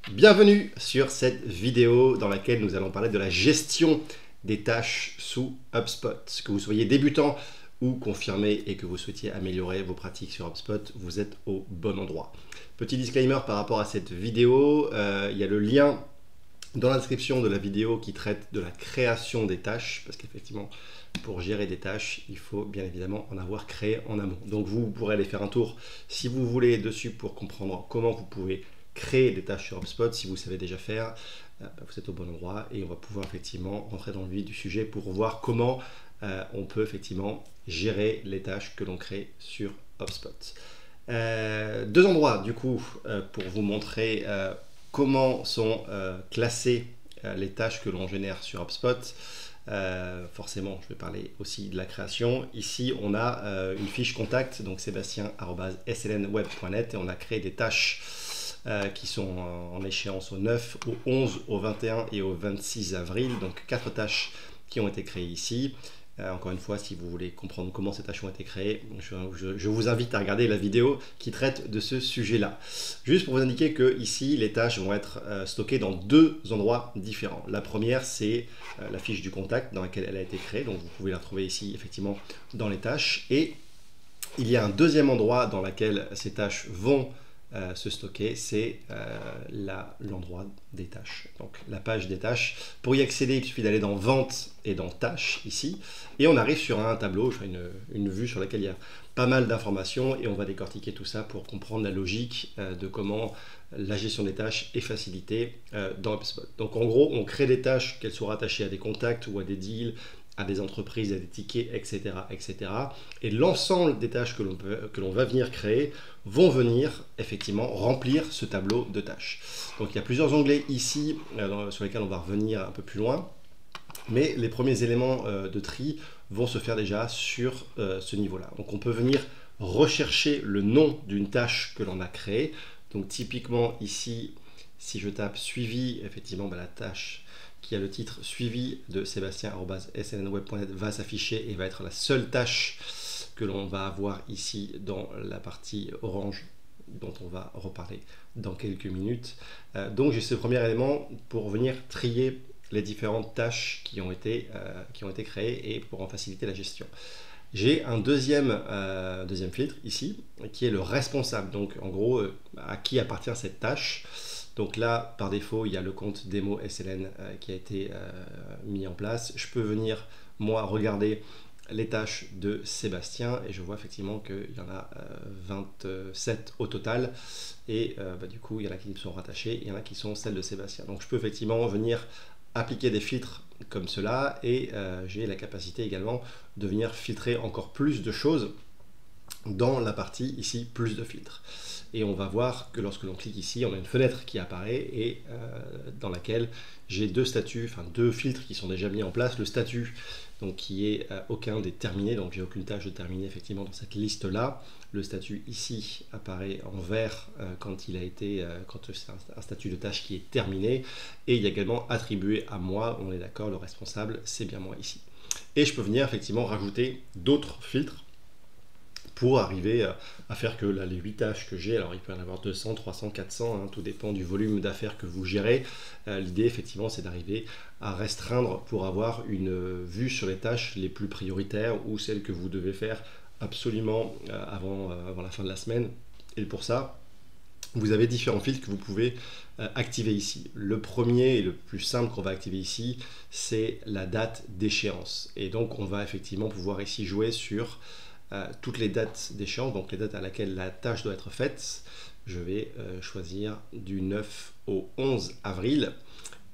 Bienvenue sur cette vidéo dans laquelle nous allons parler de la gestion des tâches sous HubSpot. Que vous soyez débutant ou confirmé et que vous souhaitiez améliorer vos pratiques sur HubSpot, vous êtes au bon endroit. Petit disclaimer par rapport à cette vidéo, il y a le lien dans la description de la vidéo qui traite de la création des tâches, parce qu'effectivement, pour gérer des tâches, il faut bien évidemment en avoir créé en amont. Donc vous pourrez aller faire un tour si vous voulez dessus pour comprendre comment vous pouvez créer des tâches sur HubSpot. Si vous savez déjà faire, vous êtes au bon endroit et on va pouvoir effectivement rentrer dans le vif du sujet pour voir comment on peut effectivement gérer les tâches que l'on crée sur HubSpot. Deux endroits du coup pour vous montrer comment sont classées les tâches que l'on génère sur HubSpot. Forcément, je vais parler aussi de la création. Ici, on a une fiche contact, donc sébastien@slnweb.net, et on a créé des tâches qui sont en échéance au 9, au 11, au 21 et au 26 avril. Donc 4 tâches qui ont été créées ici. Encore une fois, si vous voulez comprendre comment ces tâches ont été créées, je vous invite à regarder la vidéo qui traite de ce sujet-là. Juste pour vous indiquer que ici, les tâches vont être stockées dans deux endroits différents. La première, c'est la fiche du contact dans laquelle elle a été créée. Donc vous pouvez la trouver ici, effectivement, dans les tâches. Et il y a un deuxième endroit dans lequel ces tâches vont se stocker, c'est l'endroit des tâches, donc la page des tâches. Pour y accéder, il suffit d'aller dans Vente et dans Tâches ici, et on arrive sur un tableau, une vue sur laquelle il y a pas mal d'informations, et on va décortiquer tout ça pour comprendre la logique de comment la gestion des tâches est facilitée dans HubSpot. Donc en gros, on crée des tâches, qu'elles soient rattachées à des contacts ou à des deals, à des entreprises, à des tickets, etc. etc. Et l'ensemble des tâches que l'on va venir créer vont venir effectivement remplir ce tableau de tâches. Donc il y a plusieurs onglets ici sur lesquels on va revenir un peu plus loin, mais les premiers éléments de tri vont se faire déjà sur ce niveau-là. Donc on peut venir rechercher le nom d'une tâche que l'on a créée. Donc typiquement ici, si je tape suivi, effectivement la tâche qui a le titre suivi de sébastien@slnweb.net va s'afficher et va être la seule tâche que l'on va avoir ici dans la partie orange dont on va reparler dans quelques minutes. Donc j'ai ce premier élément pour venir trier les différentes tâches qui ont été créées et pour en faciliter la gestion. J'ai un deuxième filtre ici qui est le responsable, donc en gros à qui appartient cette tâche. Donc là, par défaut, il y a le compte démo SLN qui a été mis en place. Je peux venir, moi, regarder les tâches de Sébastien et je vois effectivement qu'il y en a 27 au total. Et du coup, il y en a qui sont rattachées, il y en a qui sont celles de Sébastien. Donc je peux effectivement venir appliquer des filtres comme cela et j'ai la capacité également de venir filtrer encore plus de choses dans la partie ici, plus de filtres. Et on va voir que lorsque l'on clique ici, on a une fenêtre qui apparaît et dans laquelle j'ai deux statuts, enfin deux filtres qui sont déjà mis en place. Le statut donc, qui est aucun des terminés, donc j'ai aucune tâche de terminer effectivement dans cette liste-là. Le statut ici apparaît en vert quand c'est un statut de tâche qui est terminé. Et il y a également attribué à moi, on est d'accord, le responsable, c'est bien moi ici. Et je peux venir effectivement rajouter d'autres filtres pour arriver à faire que là, les 8 tâches que j'ai, alors il peut y en avoir 200, 300, 400, tout dépend du volume d'affaires que vous gérez. L'idée, effectivement, c'est d'arriver à restreindre pour avoir une vue sur les tâches les plus prioritaires ou celles que vous devez faire absolument avant la fin de la semaine. Et pour ça, vous avez différents filtres que vous pouvez activer ici. Le premier et le plus simple qu'on va activer ici, c'est la date d'échéance. Et donc, on va effectivement pouvoir ici jouer sur toutes les dates d'échéance, donc les dates à laquelle la tâche doit être faite. Je vais choisir du 9 au 11 avril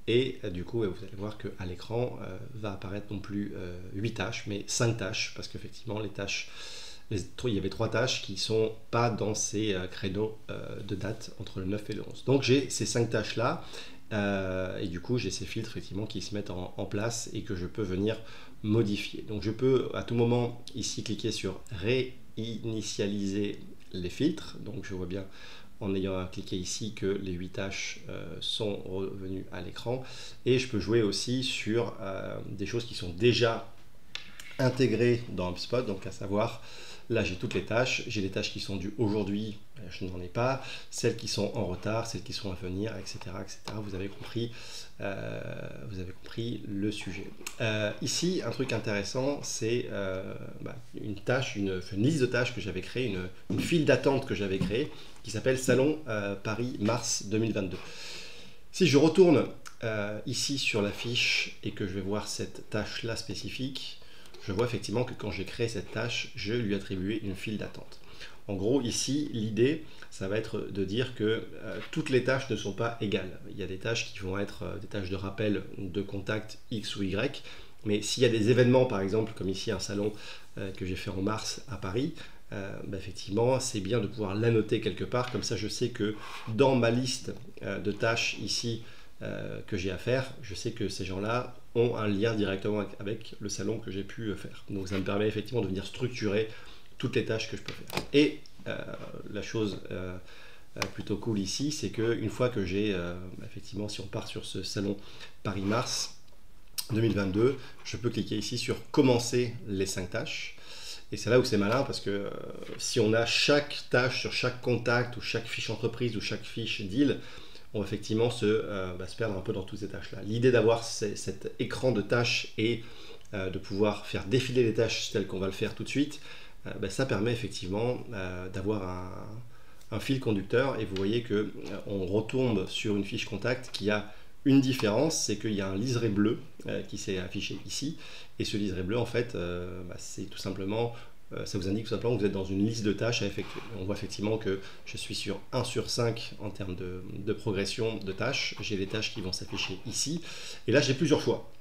et du coup vous allez voir qu'à l'écran va apparaître non plus 8 tâches mais 5 tâches parce qu'effectivement il y avait 3 tâches qui ne sont pas dans ces créneaux de date entre le 9 et le 11. Donc j'ai ces 5 tâches là et du coup j'ai ces filtres effectivement qui se mettent en place et que je peux venir modifier. Donc je peux à tout moment ici cliquer sur réinitialiser les filtres. Donc je vois bien en ayant cliqué ici que les 8 tâches sont revenues à l'écran. Et je peux jouer aussi sur des choses qui sont déjà intégrées dans HubSpot, donc à savoir Là, j'ai toutes les tâches. J'ai les tâches qui sont dues aujourd'hui, je n'en ai pas. Celles qui sont en retard, celles qui sont à venir, etc. etc. Vous avez compris le sujet. Ici, un truc intéressant, c'est une liste de tâches que j'avais créée, une file d'attente que j'avais créée, qui s'appelle Salon Paris-Mars 2022. Si je retourne ici sur la fiche et que je vais voir cette tâche-là spécifique, je vois effectivement que quand j'ai créé cette tâche, je lui ai attribué une file d'attente. En gros, ici, l'idée, ça va être de dire que toutes les tâches ne sont pas égales. Il y a des tâches qui vont être des tâches de rappel de contact X ou Y, mais s'il y a des événements, par exemple, comme ici un salon que j'ai fait en mars à Paris, effectivement, c'est bien de pouvoir l'annoter quelque part, comme ça je sais que dans ma liste de tâches ici que j'ai à faire, je sais que ces gens-là ont un lien directement avec le salon que j'ai pu faire. Donc ça me permet effectivement de venir structurer toutes les tâches que je peux faire. Et la chose plutôt cool ici, c'est qu'une fois que j'ai, effectivement, si on part sur ce salon Paris-Mars 2022, je peux cliquer ici sur commencer les 5 tâches. Et c'est là où c'est malin parce que si on a chaque tâche sur chaque contact ou chaque fiche entreprise ou chaque fiche deal, on va effectivement se perdre un peu dans toutes ces tâches-là. L'idée d'avoir cet écran de tâches et de pouvoir faire défiler les tâches telles qu'on va le faire tout de suite, ça permet effectivement d'avoir un fil conducteur. Et vous voyez qu'on retombe sur une fiche contact qui a une différence, c'est qu'il y a un liseré bleu qui s'est affiché ici. Et ce liseré bleu, en fait, c'est tout simplement, ça vous indique tout simplement que vous êtes dans une liste de tâches à effectuer. On voit effectivement que je suis sur 1 sur 5 en termes de progression de tâches. J'ai les tâches qui vont s'afficher ici. Et là, j'ai plusieurs choix.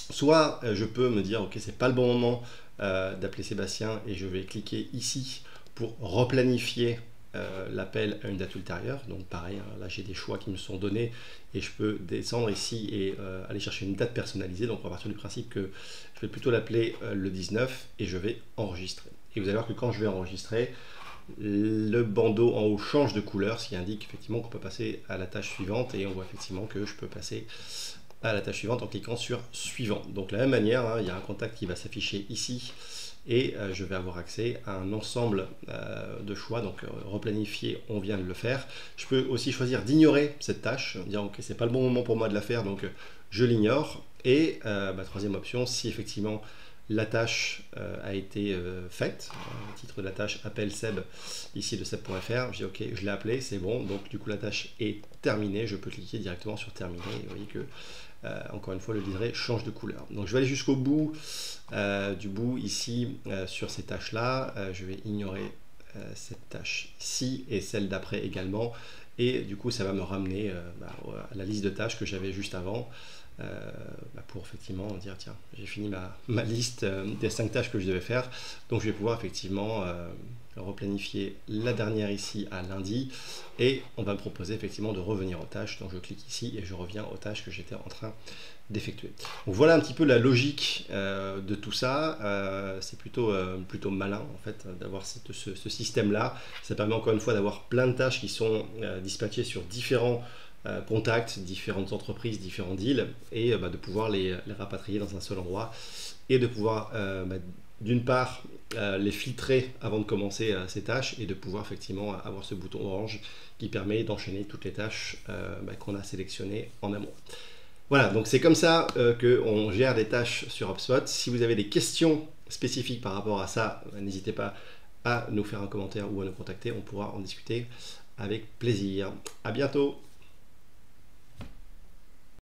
Soit je peux me dire, ok, c'est pas le bon moment d'appeler Sébastien et je vais cliquer ici pour replanifier l'appel à une date ultérieure. Donc pareil, là j'ai des choix qui me sont donnés et je peux descendre ici et aller chercher une date personnalisée. Donc on va partir du principe que je vais plutôt l'appeler le 19 et je vais enregistrer. Et vous allez voir que quand je vais enregistrer, le bandeau en haut change de couleur, ce qui indique effectivement qu'on peut passer à la tâche suivante et on voit effectivement que je peux passer à la tâche suivante en cliquant sur suivant. Donc de la même manière, il y a un contact qui va s'afficher ici et je vais avoir accès à un ensemble de choix. Donc replanifier, on vient de le faire. Je peux aussi choisir d'ignorer cette tâche, dire ok, c'est pas le bon moment pour moi de la faire, donc je l'ignore. Et troisième option, si effectivement la tâche a été faite, le titre de la tâche appelle Seb ici de Seb.fr, je dis ok, je l'ai appelé, c'est bon, donc du coup la tâche est terminée, je peux cliquer directement sur terminer et vous voyez que encore une fois le liseré change de couleur. Donc je vais aller jusqu'au bout du bout ici sur ces tâches là, je vais ignorer cette tâche ci et celle d'après également et du coup ça va me ramener à la liste de tâches que j'avais juste avant. Pour effectivement dire tiens, j'ai fini ma liste des 5 tâches que je devais faire, donc je vais pouvoir effectivement replanifier la dernière ici à lundi et on va me proposer effectivement de revenir aux tâches. Donc je clique ici et je reviens aux tâches que j'étais en train d'effectuer. Donc voilà un petit peu la logique de tout ça. C'est plutôt malin en fait d'avoir ce système là. Ça permet encore une fois d'avoir plein de tâches qui sont dispatchées sur différents contacts, différentes entreprises, différents deals et de pouvoir les rapatrier dans un seul endroit et de pouvoir d'une part les filtrer avant de commencer ces tâches et de pouvoir effectivement avoir ce bouton orange qui permet d'enchaîner toutes les tâches qu'on a sélectionnées en amont. Voilà, donc c'est comme ça qu'on gère des tâches sur HubSpot. Si vous avez des questions spécifiques par rapport à ça, n'hésitez pas à nous faire un commentaire ou à nous contacter, on pourra en discuter avec plaisir. À bientôt.